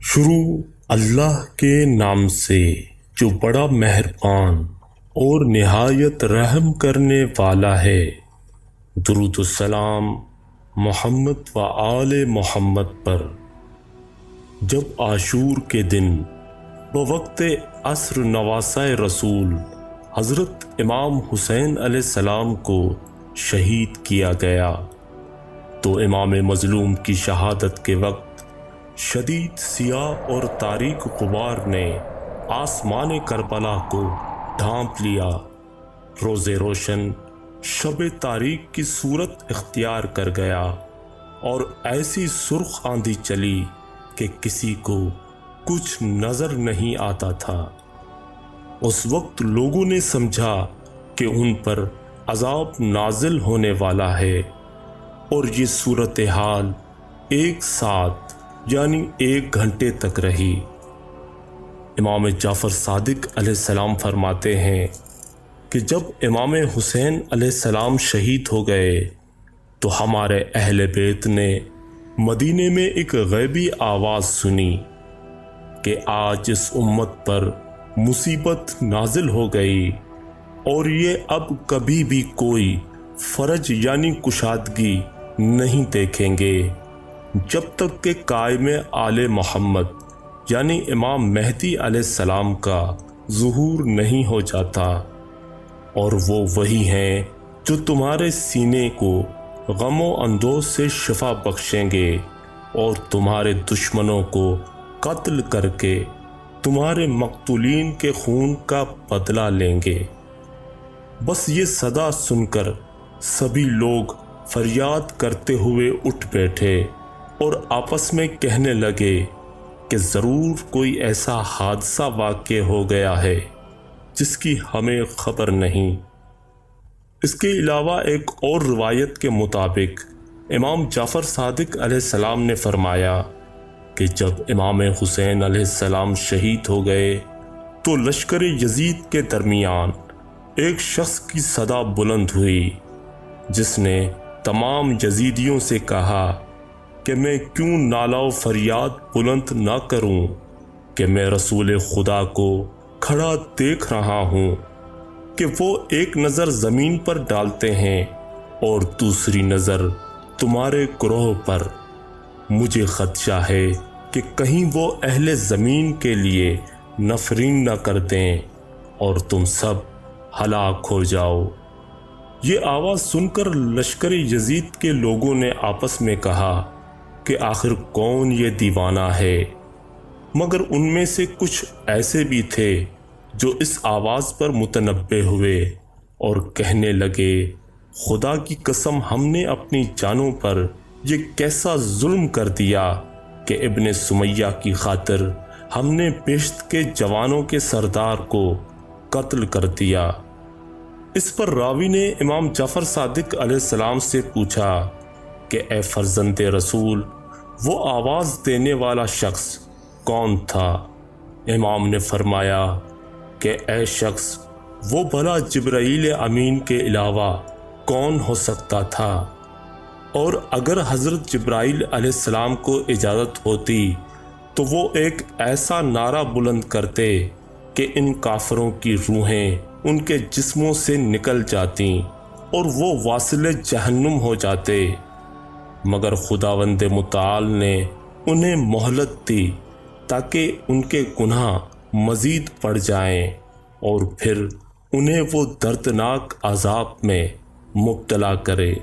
شروع اللہ کے نام سے جو بڑا مہربان اور نہایت رحم کرنے والا ہے۔ درود و سلام محمد و آل محمد پر۔ جب عاشور کے دن بوقت عصر نواسۂ رسول حضرت امام حسین علیہ السلام کو شہید کیا گیا تو امام مظلوم کی شہادت کے وقت شدید سیاہ اور تاریک غبار نے آسمان کربلا کو ڈھانپ لیا۔ روز روشن شب تاریک کی صورت اختیار کر گیا اور ایسی سرخ آندھی چلی کہ کسی کو کچھ نظر نہیں آتا تھا۔ اس وقت لوگوں نے سمجھا کہ ان پر عذاب نازل ہونے والا ہے، اور یہ صورتحال ایک ساتھ یعنی 1 گھنٹے تک رہی۔ امام جعفر صادق علیہ السلام فرماتے ہیں کہ جب امام حسین علیہ السلام شہید ہو گئے تو ہمارے اہل بیت نے مدینے میں ایک غیبی آواز سنی کہ آج اس امت پر مصیبت نازل ہو گئی اور یہ اب کبھی بھی کوئی فرج یعنی کشادگی نہیں دیکھیں گے جب تک کہ قائم آل محمد یعنی امام مہدی علیہ السلام کا ظہور نہیں ہو جاتا، اور وہ وہی ہیں جو تمہارے سینے کو غم و اندوز سے شفا بخشیں گے اور تمہارے دشمنوں کو قتل کر کے تمہارے مقتولین کے خون کا بدلہ لیں گے۔ بس یہ صدا سن کر سبھی لوگ فریاد کرتے ہوئے اٹھ بیٹھے اور آپس میں کہنے لگے کہ ضرور کوئی ایسا حادثہ واقع ہو گیا ہے جس کی ہمیں خبر نہیں۔ اس کے علاوہ ایک اور روایت کے مطابق امام جعفر صادق علیہ السلام نے فرمایا کہ جب امام حسین علیہ السلام شہید ہو گئے تو لشکر یزید کے درمیان ایک شخص کی صدا بلند ہوئی جس نے تمام یزیدیوں سے کہا کہ میں کیوں نالہ و فریاد بلند نہ کروں کہ میں رسول خدا کو کھڑا دیکھ رہا ہوں کہ وہ ایک نظر زمین پر ڈالتے ہیں اور دوسری نظر تمہارے گروہ پر۔ مجھے خدشہ ہے کہ کہیں وہ اہل زمین کے لیے نفرین نہ کر دیں اور تم سب ہلاک ہو جاؤ۔ یہ آواز سن کر لشکر یزید کے لوگوں نے آپس میں کہا کہ آخر کون یہ دیوانہ ہے، مگر ان میں سے کچھ ایسے بھی تھے جو اس آواز پر متنبہ ہوئے اور کہنے لگے خدا کی قسم ہم نے اپنی جانوں پر یہ کیسا ظلم کر دیا کہ ابن سمیہ کی خاطر ہم نے بیشت کے جوانوں کے سردار کو قتل کر دیا۔ اس پر راوی نے امام جعفر صادق علیہ السلام سے پوچھا کہ اے فرزند رسول، وہ آواز دینے والا شخص کون تھا؟ امام نے فرمایا کہ اے شخص، وہ بھلا جبرائیل امین کے علاوہ کون ہو سکتا تھا؟ اور اگر حضرت جبرائیل علیہ السلام کو اجازت ہوتی تو وہ ایک ایسا نعرہ بلند کرتے کہ ان کافروں کی روحیں ان کے جسموں سے نکل جاتیں اور وہ واصل جہنم ہو جاتے، مگر خداوند متعال نے انہیں مہلت دی تاکہ ان کے گناہ مزید بڑھ جائیں اور پھر انہیں وہ دردناک عذاب میں مبتلا کرے۔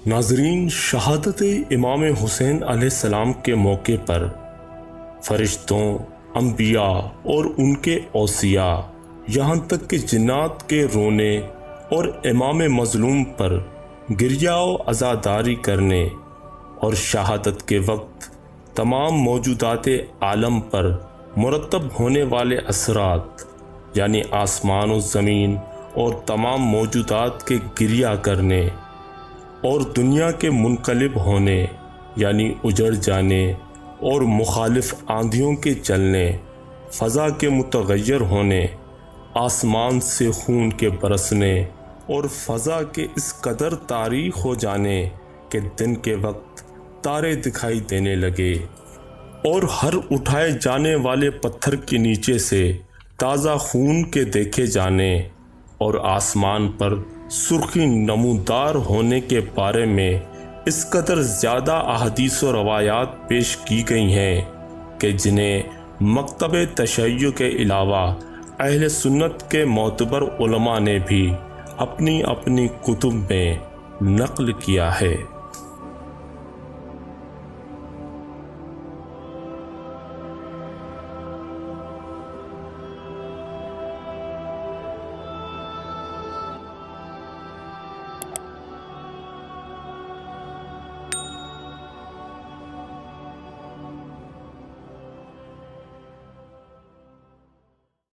ناظرین، شہادت امام حسین علیہ السلام کے موقع پر فرشتوں، انبیاء اور ان کے اوصیاء، یہاں تک کہ جنات کے رونے اور امام مظلوم پر گریہ و عزاداری کرنے اور شہادت کے وقت تمام موجودات عالم پر مرتب ہونے والے اثرات یعنی آسمان و زمین اور تمام موجودات کے گریہ کرنے اور دنیا کے منقلب ہونے یعنی اجڑ جانے اور مخالف آندھیوں کے چلنے، فضا کے متغیر ہونے، آسمان سے خون کے برسنے اور فضا کے اس قدر تاریک ہو جانے کہ دن کے وقت تارے دکھائی دینے لگے، اور ہر اٹھائے جانے والے پتھر کے نیچے سے تازہ خون کے دیکھے جانے اور آسمان پر سرخی نمودار ہونے کے بارے میں اس قدر زیادہ احادیث و روایات پیش کی گئی ہیں کہ جنہیں مکتب تشیع کے علاوہ اہل سنت کے معتبر علماء نے بھی اپنی اپنی کتب میں نقل کیا ہے۔